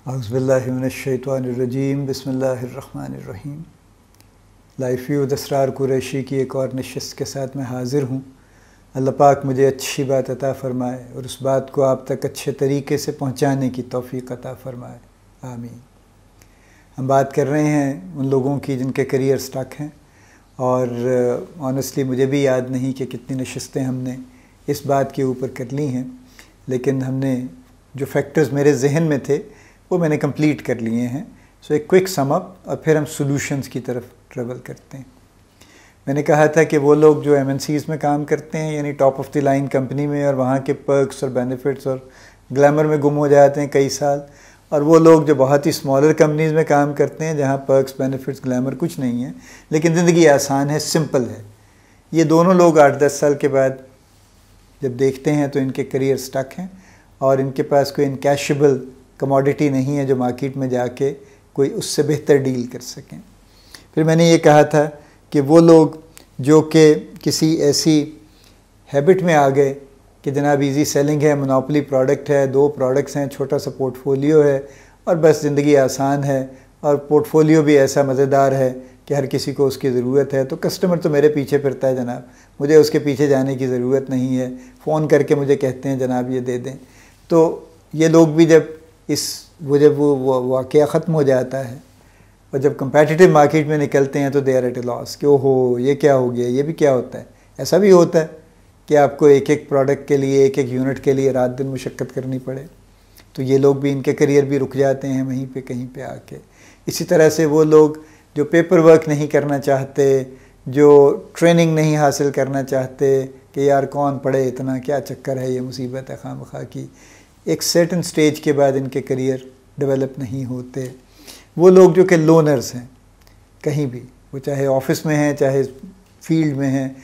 औज़ुबिल्लाहिमिनश्शैतानिर्रजीम बिस्मिल्लाहिर्रहमानिर्रहीम। Life view Asrar Qureshi की एक और नशिस्त के साथ मैं हाज़िर हूँ। अल्लाह पाक मुझे अच्छी बात अता फ़रमाए और उस बात को आप तक अच्छे तरीके से पहुँचाने की तौफ़ीक़ अता फ़रमाए, आमीन। हम बात कर रहे हैं उन लोगों की जिनके करियर स्टक हैं, और ऑनेस्टली मुझे भी याद नहीं कि कितनी नशिस्तें हमने इस बात के ऊपर कर ली हैं, लेकिन हमने जो फैक्टर्स मेरे जहन में थे वो मैंने कंप्लीट कर लिए हैं। सो एक क्विक सम अप और फिर हम सॉल्यूशंस की तरफ ट्रेवल करते हैं। मैंने कहा था कि वो लोग जो एमएनसीज़ में काम करते हैं, यानी top of the line company में, और वहाँ के पर्क्स और बेनिफिट्स और ग्लैमर में गुम हो जाते हैं कई साल, और वो लोग जो बहुत ही स्मॉलर कंपनीज़ में काम करते हैं जहाँ पर्क्स बेनिफिट्स ग्लैमर कुछ नहीं है लेकिन ज़िंदगी आसान है, सिंपल है। ये दोनों लोग 8-10 साल के बाद जब देखते हैं तो इनके करियर स्टक हैं और इनके पास कोई इनकैशेबल कमोडिटी नहीं है जो मार्केट में जाके कोई उससे बेहतर डील कर सकें। फिर मैंने ये कहा था कि वो लोग जो कि किसी ऐसी हैबिट में आ गए कि जनाब इजी सेलिंग है, मोनोपोली प्रोडक्ट है, 2 प्रोडक्ट्स हैं, छोटा सा पोर्टफोलियो है और बस ज़िंदगी आसान है, और पोर्टफोलियो भी ऐसा मज़ेदार है कि हर किसी को उसकी ज़रूरत है, तो कस्टमर तो मेरे पीछे फिरता है जनाब, मुझे उसके पीछे जाने की ज़रूरत नहीं है, फ़ोन करके मुझे कहते हैं जनाब ये दे दें। तो ये लोग भी जब जब वो वाक़या ख़त्म हो जाता है और जब कंपेटिटिव मार्केट में निकलते हैं तो they are at a loss कि ओहो ये क्या हो गया, ये भी क्या होता है। ऐसा भी होता है कि आपको एक एक प्रोडक्ट के लिए, एक एक यूनिट के लिए रात दिन मुशक्क़त करनी पड़े, तो ये लोग भी, इनके करियर भी रुक जाते हैं वहीं पे कहीं पे आके। इसी तरह से वो लोग जो पेपर वर्क नहीं करना चाहते, जो ट्रेनिंग नहीं हासिल करना चाहते कि यार कौन पढ़े इतना, क्या चक्कर है, ये मुसीबत है खामखा की, एक सर्टेन स्टेज के बाद इनके करियर डेवलप नहीं होते। वो लोग जो कि लोनर्स हैं कहीं भी, वो चाहे ऑफिस में हैं चाहे फील्ड में हैं,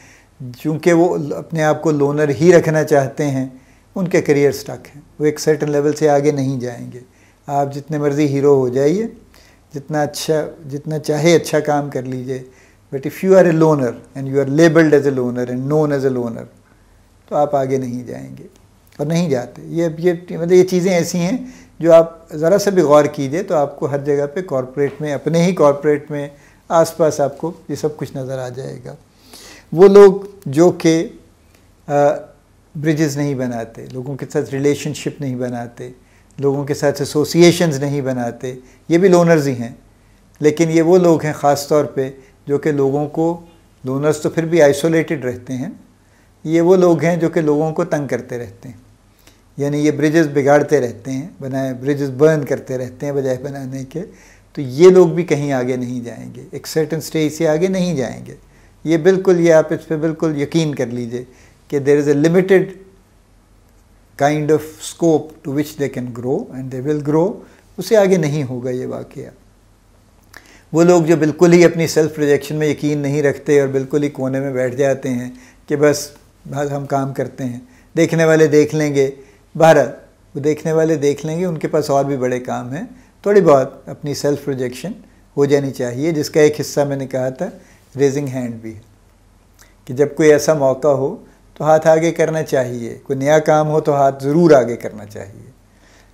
चूँकि वो अपने आप को लोनर ही रखना चाहते हैं, उनके करियर स्टक हैं, वो एक सर्टेन लेवल से आगे नहीं जाएंगे। आप जितने मर्ज़ी हीरो हो जाइए, जितना चाहे अच्छा काम कर लीजिए, but if you are a loner and you are labelled as a loner and known as a loner, तो आप आगे नहीं जाएंगे और नहीं जाते। ये मतलब ये चीज़ें ऐसी हैं जो आप ज़रा सा भी गौर कीजिए तो आपको हर जगह पे कॉरपोरेट में, अपने ही कॉरपोरेट में आसपास आपको ये सब कुछ नज़र आ जाएगा। वो लोग जो कि ब्रिजेस नहीं बनाते, लोगों के साथ रिलेशनशिप नहीं बनाते, लोगों के साथ एसोसिएशंस नहीं बनाते, ये भी लोनर्स ही हैं। लेकिन ये वो लोग हैं ख़ास तौर पे जो कि लोगों को, लोनर्स तो फिर भी आइसोलेटेड रहते हैं, ये वो लोग हैं जो कि लोगों को तंग करते रहते हैं, यानी ये ब्रिजेस बिगाड़ते रहते हैं, ब्रिजेस बर्न करते रहते हैं बजाय बनाने के। तो ये लोग भी कहीं आगे नहीं जाएंगे, एक सर्टेन स्टेज से आगे नहीं जाएंगे। ये बिल्कुल, ये आप इस पर बिल्कुल यकीन कर लीजिए कि there is a limited kind of scope to which they can grow and they will grow, उससे आगे नहीं होगा ये वाक़या। वो लोग जो बिल्कुल ही अपनी सेल्फ प्रोजेक्शन में यकीन नहीं रखते और बिल्कुल ही कोने में बैठ जाते हैं कि बस हम काम करते हैं, देखने वाले देख लेंगे, बहरहाल वो देखने वाले देख लेंगे, उनके पास और भी बड़े काम हैं। थोड़ी बहुत अपनी सेल्फ प्रोजेक्शन हो जानी चाहिए, जिसका एक हिस्सा मैंने कहा था रेजिंग हैंड भी है कि जब कोई ऐसा मौका हो तो हाथ आगे करना चाहिए, कोई नया काम हो तो हाथ ज़रूर आगे करना चाहिए।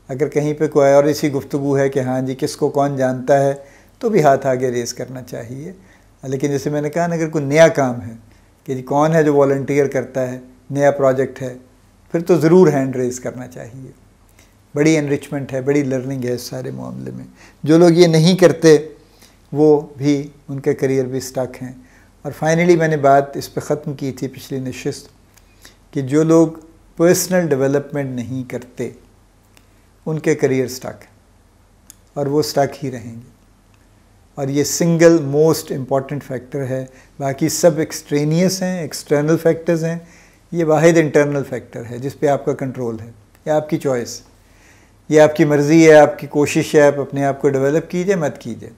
अगर कहीं पे कोई और ऐसी गुफ्तगू है कि हाँ जी किसको कौन जानता है, तो भी हाथ आगे रेज़ करना चाहिए। लेकिन जैसे मैंने कहा ना, अगर कोई नया काम है कि जी कौन है जो वॉलंटियर करता है, नया प्रोजेक्ट है, फिर तो ज़रूर हैंड रेज़ करना चाहिए। बड़ी एनरिचमेंट है, बड़ी लर्निंग है इस सारे मामले में। जो लोग ये नहीं करते वो भी, उनके करियर भी स्टक हैं। और फाइनली मैंने बात इस पर ख़त्म की थी पिछली नशिस्त कि जो लोग पर्सनल डेवलपमेंट नहीं करते उनके करियर स्टक है और वो स्टक ही रहेंगे। और ये सिंगल मोस्ट इम्पॉर्टेंट फैक्टर है, बाकी सब एक्सट्रेनियस हैं, एक्सटर्नल फैक्टर्स हैं, ये वाहिद इंटरनल फैक्टर है जिस पे आपका कंट्रोल है, ये आपकी चॉइस, ये आपकी मर्ज़ी है, आपकी कोशिश है, आप अपने आप को डेवलप कीजिए मत कीजिए,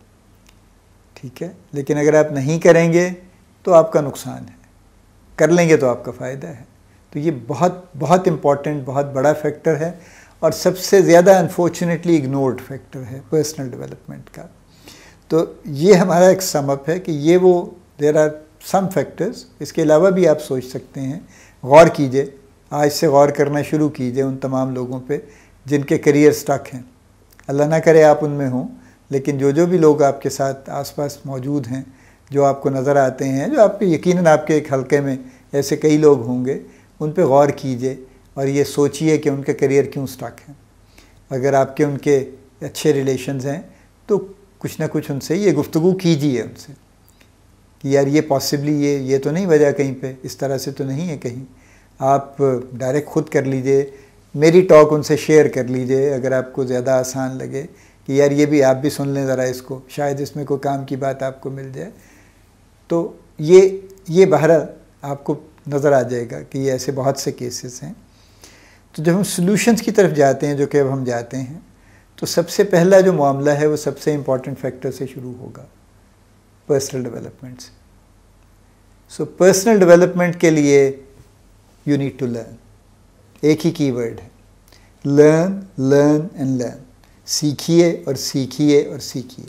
ठीक है। लेकिन अगर आप नहीं करेंगे तो आपका नुकसान है, कर लेंगे तो आपका फ़ायदा है। तो ये बहुत बहुत इम्पॉर्टेंट, बहुत बड़ा फैक्टर है और सबसे ज़्यादा अनफॉर्चुनेटली इग्नोर्ड फैक्टर है पर्सनल डेवलपमेंट का। तो ये हमारा एक सम अप है कि ये वो देयर आर सम फैक्टर्स, इसके अलावा भी आप सोच सकते हैं। गौर कीजिए, आज से गौर करना शुरू कीजिए उन तमाम लोगों पे जिनके करियर स्टक हैं। अल्लाह ना करे आप उनमें हों, लेकिन जो भी लोग आपके साथ आसपास मौजूद हैं, जो आपको नज़र आते हैं, जो आपके यकीनन आपके एक हलके में ऐसे कई लोग होंगे, उन पे गौर कीजिए और ये सोचिए कि उनका करियर क्यों स्टक है। अगर आपके उनके अच्छे रिलेशंस हैं तो कुछ ना कुछ उनसे ये गुफ्तगू कीजिए उनसे कि यार ये पॉसिबली ये तो नहीं वजह कहीं पे, इस तरह से तो नहीं है कहीं। आप डायरेक्ट ख़ुद कर लीजिए, मेरी टॉक उनसे शेयर कर लीजिए अगर आपको ज़्यादा आसान लगे कि यार ये भी आप भी सुन लें ज़रा इसको, शायद इसमें कोई काम की बात आपको मिल जाए। तो ये बहरहाल आपको नज़र आ जाएगा कि ये ऐसे बहुत से केसेस हैं। तो जब हम सॉल्यूशंस की तरफ जाते हैं, जो कि अब हम जाते हैं, तो सबसे पहला जो मामला है वो सबसे इम्पॉर्टेंट फैक्टर से शुरू होगा, पर्सनल डेवलपमेंट से। सो पर्सनल डेवलपमेंट के लिए यू नीड टू लर्न, एक ही कीवर्ड है, लर्न लर्न एंड लर्न। सीखिए और सीखिए और सीखिए,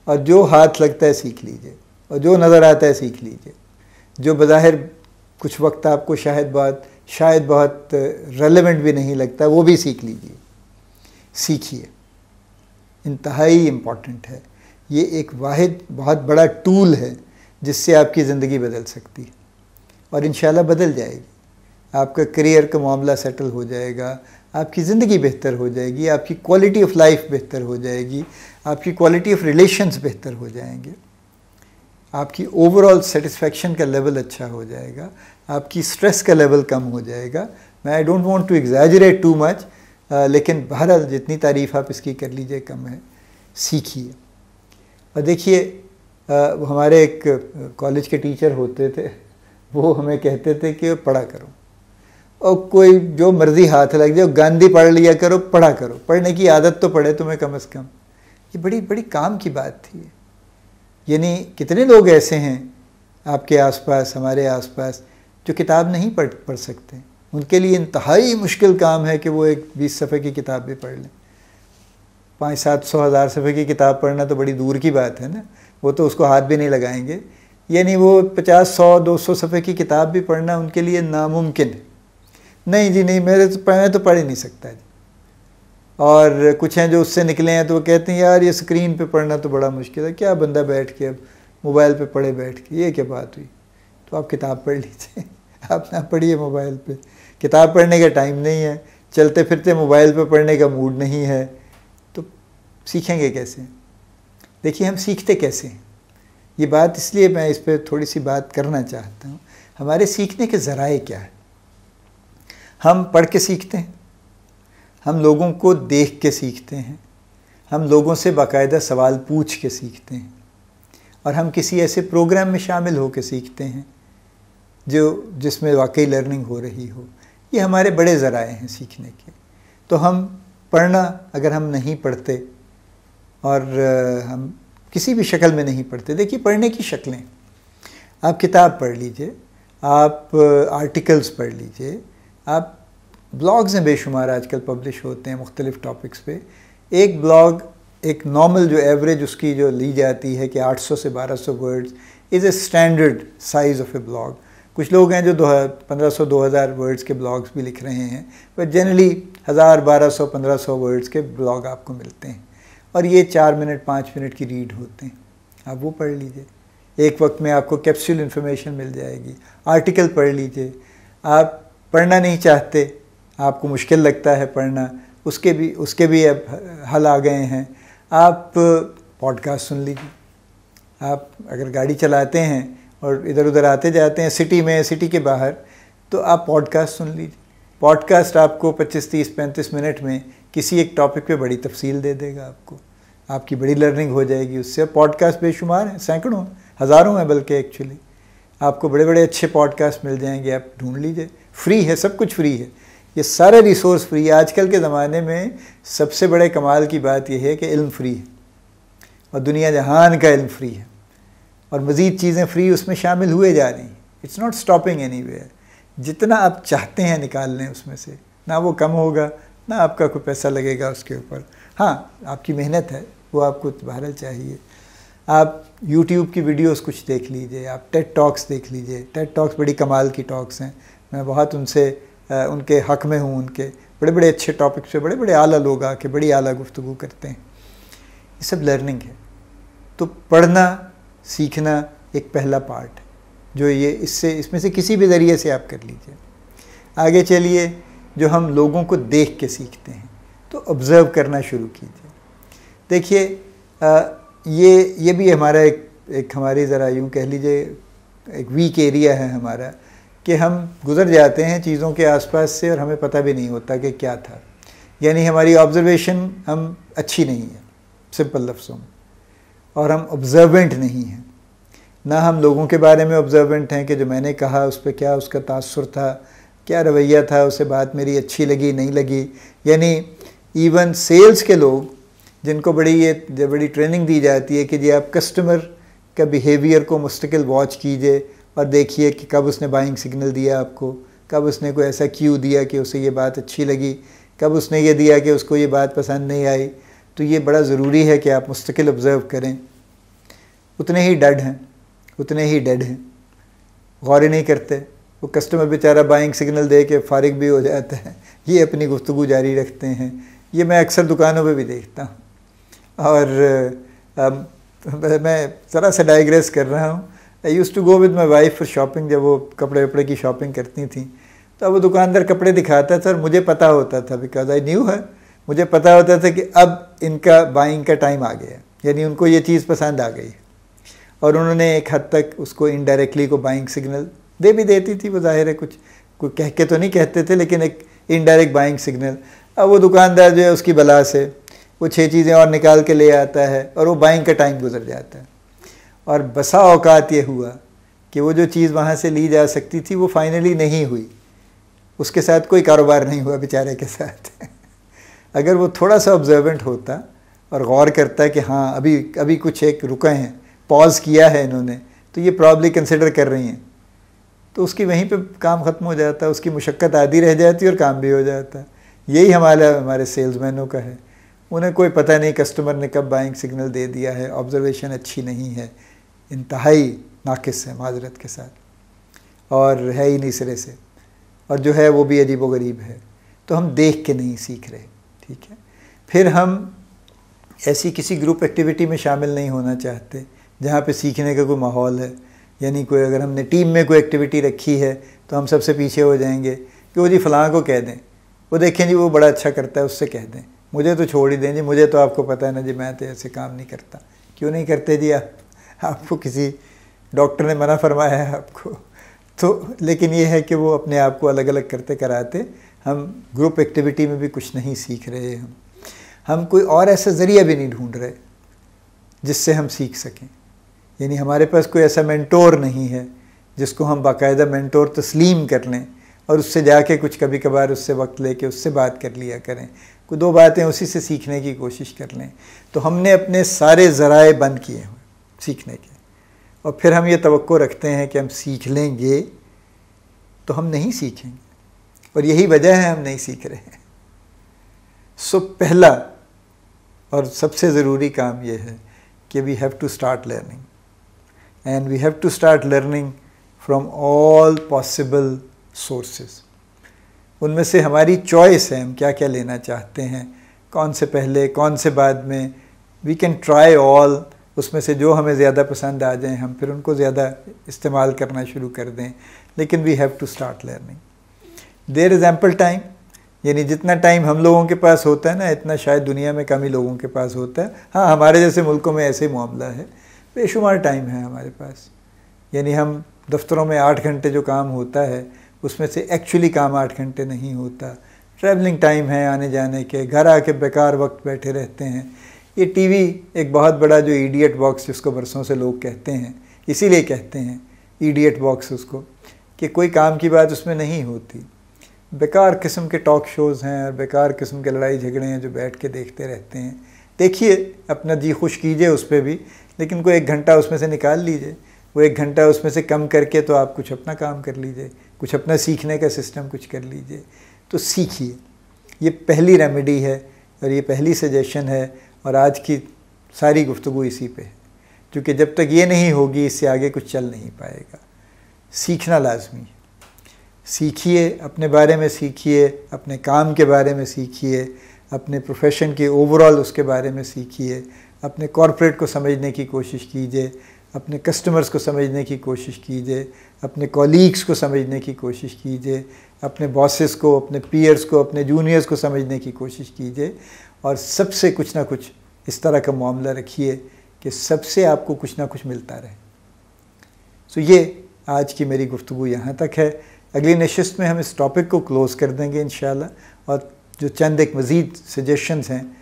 और जो हाथ लगता है सीख लीजिए, और जो नज़र आता है सीख लीजिए। जो बज़ाहिर कुछ वक्त आपको शायद बहुत रेलेवेंट भी नहीं लगता, वो भी सीख लीजिए। सीखिए, इंतहाई इम्पॉर्टेंट है। ये एक वाहिद बहुत बड़ा टूल है जिससे आपकी ज़िंदगी बदल सकती है, और इंशाल्लाह बदल जाएगी। आपका करियर का मामला सेटल हो जाएगा, आपकी ज़िंदगी बेहतर हो जाएगी, आपकी क्वालिटी ऑफ लाइफ बेहतर हो जाएगी, आपकी क्वालिटी ऑफ रिलेशंस बेहतर हो जाएंगे, आपकी ओवरऑल सेटिस्फेक्शन का लेवल अच्छा हो जाएगा, आपकी स्ट्रेस का लेवल कम हो जाएगा। मैं I don't want to exaggerate too much, लेकिन बहरहाल जितनी तारीफ़ आप इसकी कर लीजिए कम है। सीखिए। और देखिए, हमारे एक कॉलेज के टीचर होते थे, वो हमें कहते थे कि पढ़ा करो, और कोई जो मर्ज़ी हाथ लग जाए, गांधी पढ़ लिया करो, पढ़ा करो, पढ़ने की आदत तो पड़े तुम्हें कम से कम। ये बड़ी बड़ी काम की बात थी। यानी कितने लोग ऐसे हैं आपके आसपास, हमारे आसपास, जो किताब नहीं पढ़ सकते। उनके लिए इंतहाई मुश्किल काम है कि वो एक 20 सफ़े की किताब भी पढ़ लें। 500-700-1000 सफ़े की किताब पढ़ना तो बड़ी दूर की बात है ना, वो तो उसको हाथ भी नहीं लगाएंगे। यानी वो 50-100-200 सफ़े की किताब भी पढ़ना उनके लिए नामुमकिन है। नहीं जी नहीं, मैं तो पढ़ ही नहीं सकता जी। और कुछ हैं जो उससे निकले हैं तो वो कहते हैं यार ये स्क्रीन पे पढ़ना तो बड़ा मुश्किल है, क्या बंदा बैठ के अब मोबाइल पे पढ़े बैठ के, ये क्या बात हुई। तो आप किताब पढ़ लीजिए, आप ना पढ़िए मोबाइल पे। किताब पढ़ने का टाइम नहीं है, चलते फिरते मोबाइल पे पढ़ने का मूड नहीं है, तो सीखेंगे कैसे? देखिए, हम सीखते कैसे हैं, ये बात इसलिए मैं इस पर थोड़ी सी बात करना चाहता हूँ। हमारे सीखने के ज़राए क्या है? हम पढ़ के सीखते हैं, हम लोगों को देख के सीखते हैं, हम लोगों से बाकायदा सवाल पूछ के सीखते हैं, और हम किसी ऐसे प्रोग्राम में शामिल हो के सीखते हैं जिसमें वाकई लर्निंग हो रही हो। ये हमारे बड़े ज़राए हैं सीखने के। तो हम पढ़ना, अगर हम नहीं पढ़ते और हम किसी भी शक्ल में नहीं पढ़ते, देखिए पढ़ने की शक्लें, आप किताब पढ़ लीजिए, आप आर्टिकल्स पढ़ लीजिए, आप ब्लॉग्स हैं बेशुमार आजकल पब्लिश होते हैं मुख्तलिफ़ टॉपिक्स पे। एक ब्लॉग, एक नॉर्मल जो एवरेज उसकी जो ली जाती है कि 800 से 1200 words is a standard size of A blog. कुछ लोग हैं जो 1500-2000 वर्ड्स के ब्लॉग्स भी लिख रहे हैं, पर जनरली 1000, 1200, 1500 वर्ड्स के ब्लॉग आपको मिलते हैं, और ये 4 मिनट 5 मिनट की रीड होते हैं। आप वो पढ़ लीजिए, एक वक्त में आपको कैप्सूल इन्फॉर्मेशन मिल जाएगी। आर्टिकल पढ़ लीजिए। आप पढ़ना नहीं चाहते, आपको मुश्किल लगता है पढ़ना, उसके भी अब हल आ गए हैं। आप पॉडकास्ट सुन लीजिए। आप अगर गाड़ी चलाते हैं और इधर उधर आते जाते हैं सिटी में, सिटी के बाहर, तो आप पॉडकास्ट सुन लीजिए। पॉडकास्ट आपको 25, 30, 35 मिनट में किसी एक टॉपिक पे बड़ी तफसील दे देगा आपको। आपकी बड़ी लर्निंग हो जाएगी उससे। पॉडकास्ट बेशुमार हैं, सैकड़ों, हज़ारों हैं बल्कि एक्चुअली। आपको बड़े बड़े अच्छे पॉडकास्ट मिल जाएंगे, आप ढूंढ लीजिए। फ्री है, सब कुछ फ्री है, ये सारे रिसोर्स फ्री है। आजकल के ज़माने में सबसे बड़े कमाल की बात यह है कि इल्म फ्री है, और दुनिया जहान का इल्म फ्री है, और मज़ीद चीज़ें फ्री उसमें शामिल हुए जा रही हैं। It's not stopping anywhere. जितना आप चाहते हैं निकाल लें उसमें से, ना वो कम होगा, ना आपका कोई पैसा लगेगा उसके ऊपर। हाँ, आपकी मेहनत है, वो आपको बहरहाल चाहिए। आप यूट्यूब की वीडियोस कुछ देख लीजिए, आप टेड टॉक्स देख लीजिए। टेड टॉक्स बड़ी कमाल की टॉक्स हैं, मैं बहुत उनसे उनके हक़ में हूँ, उनके बड़े बड़े अच्छे टॉपिक्स पे बड़े बड़े आला लोग आके बड़ी आला गुफ्तगू करते हैं। ये सब लर्निंग है। तो पढ़ना सीखना एक पहला पार्ट है जो ये इसमें से किसी भी ज़रिए से आप कर लीजिए। आगे चलिए, जो हम लोगों को देख के सीखते हैं, तो ऑब्ज़र्व करना शुरू कीजिए। देखिए ये भी हमारा एक हमारी ज़रा यूँ कह लीजिए एक वीक एरिया है हमारा, कि हम गुज़र जाते हैं चीज़ों के आसपास से और हमें पता भी नहीं होता कि क्या था। यानी हमारी ऑब्ज़र्वेशन हम अच्छी नहीं है, सिंपल लफ्ज़ों में, और हम ऑब्ज़र्वेंट नहीं हैं। ना हम लोगों के बारे में ऑब्ज़र्वेंट हैं कि जो मैंने कहा उस पर क्या उसका तासुर था, क्या रवैया था, उससे बात मेरी अच्छी लगी नहीं लगी। यानी इवन सेल्स के लोग जिनको बड़ी ट्रेनिंग दी जाती है कि जी आप कस्टमर का बिहेवियर को मुस्तकिल वॉच कीजिए और देखिए कि कब उसने बाइंग सिग्नल दिया आपको, कब उसने कोई ऐसा क्यू दिया कि उसे ये बात अच्छी लगी, कब उसने ये दिया कि उसको ये बात पसंद नहीं आई। तो ये बड़ा ज़रूरी है कि आप मुस्तकिल ऑब्ज़र्व करें। उतने ही डेड हैं, उतने ही डेड हैं, गौर ही नहीं करते। वो कस्टमर बेचारा बाइंग सिग्नल दे के फारिग भी हो जाता है, ये अपनी गुफ्तगू जारी रखते हैं। ये मैं अक्सर दुकानों पे भी देखता हूँ। और मैं ज़रा सा डाइग्रेस कर रहा हूँ। I use to go with my wife for shopping. जब वो कपड़े वपड़े की शॉपिंग करती थी तो वो दुकानदार कपड़े दिखाता था और मुझे पता होता था, बिकॉज आई न्यू है, मुझे पता होता था कि अब इनका बाइंग का टाइम आ गया, यानी उनको ये चीज़ पसंद आ गई। और उन्होंने एक हद तक उसको इनडायरेक्टली को बाइंग सिग्नल दे भी देती थी, वो ज़ाहिर है कुछ कोई कह के तो नहीं कहते थे, लेकिन एक इनडायरेक्ट बाइंग सिग्नल। अब वो दुकानदार जो है उसकी बला से वो 6 चीज़ें और निकाल के ले आता है और वो बाइंग का टाइम गुजर जाता है। और बसा औकात ये हुआ कि वो जो चीज़ वहाँ से ली जा सकती थी वो फाइनली नहीं हुई, उसके साथ कोई कारोबार नहीं हुआ बेचारे के साथ। अगर वो थोड़ा सा ऑब्जर्वेंट होता और गौर करता कि हाँ अभी कुछ एक रुके हैं, पॉज किया है इन्होंने, तो ये प्रॉब्ली कंसिडर कर रही हैं, तो उसकी वहीं पे काम ख़त्म हो जाता, उसकी मुशक्क़त आधी रह जाती और काम भी हो जाता। यही हमारे सेल्समैनों का है। उन्हें कोई पता नहीं कस्टमर ने कब बाइंग सिग्नल दे दिया है, ऑब्जर्वेशन अच्छी नहीं है, इंतहाई नाकिस है माजरत के साथ, और है ही नहीं सिरे से, और जो है वो भी अजीब व गरीब है। तो हम देख के नहीं सीख रहे, ठीक है। फिर हम ऐसी किसी ग्रुप एक्टिविटी में शामिल नहीं होना चाहते जहाँ पे सीखने का कोई माहौल है। यानी कोई अगर हमने टीम में कोई एक्टिविटी रखी है तो हम सबसे पीछे हो जाएंगे कि वो जी फ़लाँ को कह दें, वो देखें जी वो बड़ा अच्छा करता है उससे कह दें, मुझे तो छोड़ ही दें जी, मुझे तो आपको पता है ना जी, मैं तो ऐसे काम नहीं करता। क्यों नहीं करते जी आपको किसी डॉक्टर ने मना फरमाया है आपको? तो लेकिन ये है कि वो अपने आप को अलग अलग करते कराते हम ग्रुप एक्टिविटी में भी कुछ नहीं सीख रहे। हम कोई और ऐसा ज़रिया भी नहीं ढूंढ रहे जिससे हम सीख सकें। यानी हमारे पास कोई ऐसा मेंटोर नहीं है जिसको हम बाकायदा मेंटोर तस्लीम कर लें और उससे जाके कुछ कभी कभार उससे वक्त लेके उससे बात कर लिया करें, कोई 2 बातें उसी से सीखने की कोशिश कर लें। तो हमने अपने सारे ज़राए बंद किए हुए सीखने के, और फिर हम ये तवक्को रखते हैं कि हम सीख लेंगे, तो हम नहीं सीखेंगे, और यही वजह है हम नहीं सीख रहे हैं। सो पहला और सबसे ज़रूरी काम यह है कि we have to start learning, and we have to start learning from all possible sources. उनमें से हमारी चॉइस है, हम क्या क्या लेना चाहते हैं, कौन से पहले कौन से बाद में। वी कैन ट्राई ऑल, उसमें से जो हमें ज़्यादा पसंद आ जाएं हम फिर उनको ज़्यादा इस्तेमाल करना शुरू कर दें, लेकिन we have to start learning. There is ample time, यानी जितना टाइम हम लोगों के पास होता है ना, इतना शायद दुनिया में कम ही लोगों के पास होता है। हाँ, हमारे जैसे मुल्कों में ऐसे ही मामला है, बेशुमार टाइम है हमारे पास। यानी हम दफ्तरों में 8 घंटे जो काम होता है उसमें से एक्चुअली काम 8 घंटे नहीं होता। ट्रैवलिंग टाइम है आने जाने के, घर आके बेकार वक्त बैठे रहते हैं। ये टीवी एक बहुत बड़ा जो इडियट बॉक्स जिसको बरसों से लोग कहते हैं, इसीलिए कहते हैं इडियट बॉक्स उसको, कि कोई काम की बात उसमें नहीं होती। बेकार किस्म के टॉक शोज़ हैं और बेकार किस्म के लड़ाई झगड़े हैं जो बैठ के देखते रहते हैं। देखिए, अपना जी खुश कीजिए उस पर भी, लेकिन कोई 1 घंटा उसमें से निकाल लीजिए। वो 1 घंटा उसमें से कम करके तो आप कुछ अपना काम कर लीजिए, कुछ अपना सीखने का सिस्टम कुछ कर लीजिए। तो सीखिए, ये पहली रेमेडी है और ये पहली सजेशन है, और आज की सारी गुफ्तगू इसी पे है, क्योंकि जब तक ये नहीं होगी इससे आगे कुछ चल नहीं पाएगा। सीखना लाजमी है। सीखिए, अपने बारे में सीखिए, अपने काम के बारे में सीखिए, अपने प्रोफेशन के ओवरऑल उसके बारे में सीखिए, अपने कॉर्पोरेट को समझने की कोशिश कीजिए, अपने कस्टमर्स को समझने की कोशिश कीजिए, अपने कॉलीग्स को समझने की कोशिश कीजिए, अपने बॉसेस को, अपने पीयर्स को, अपने जूनियर्स को समझने की कोशिश कीजिए और सबसे कुछ ना कुछ इस तरह का मामला रखिए कि सबसे आपको कुछ ना कुछ मिलता रहे। सो ये आज की मेरी गुफ्तगू यहाँ तक है। अगली नशिस्त में हम इस टॉपिक को क्लोज़ कर देंगे इंशाल्लाह, और जो चंद एक मज़ीद सजेशंस हैं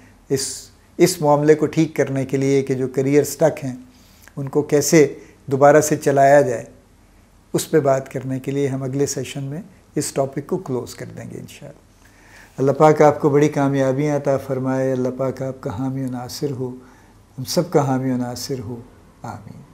इस मामले को ठीक करने के लिए कि जो करियर स्टक हैं उनको कैसे दोबारा से चलाया जाए, उस पे बात करने के लिए हम अगले सेशन में इस टॉपिक को क्लोज़ कर देंगे इंशाल्लाह। अल्लाह पाक आपको बड़ी कामयाबियाँ अता फ़रमाए। अल्लाह पाक आपका हामी व नासिर हो, हम सब का हामी व नासिर हो। आमीन।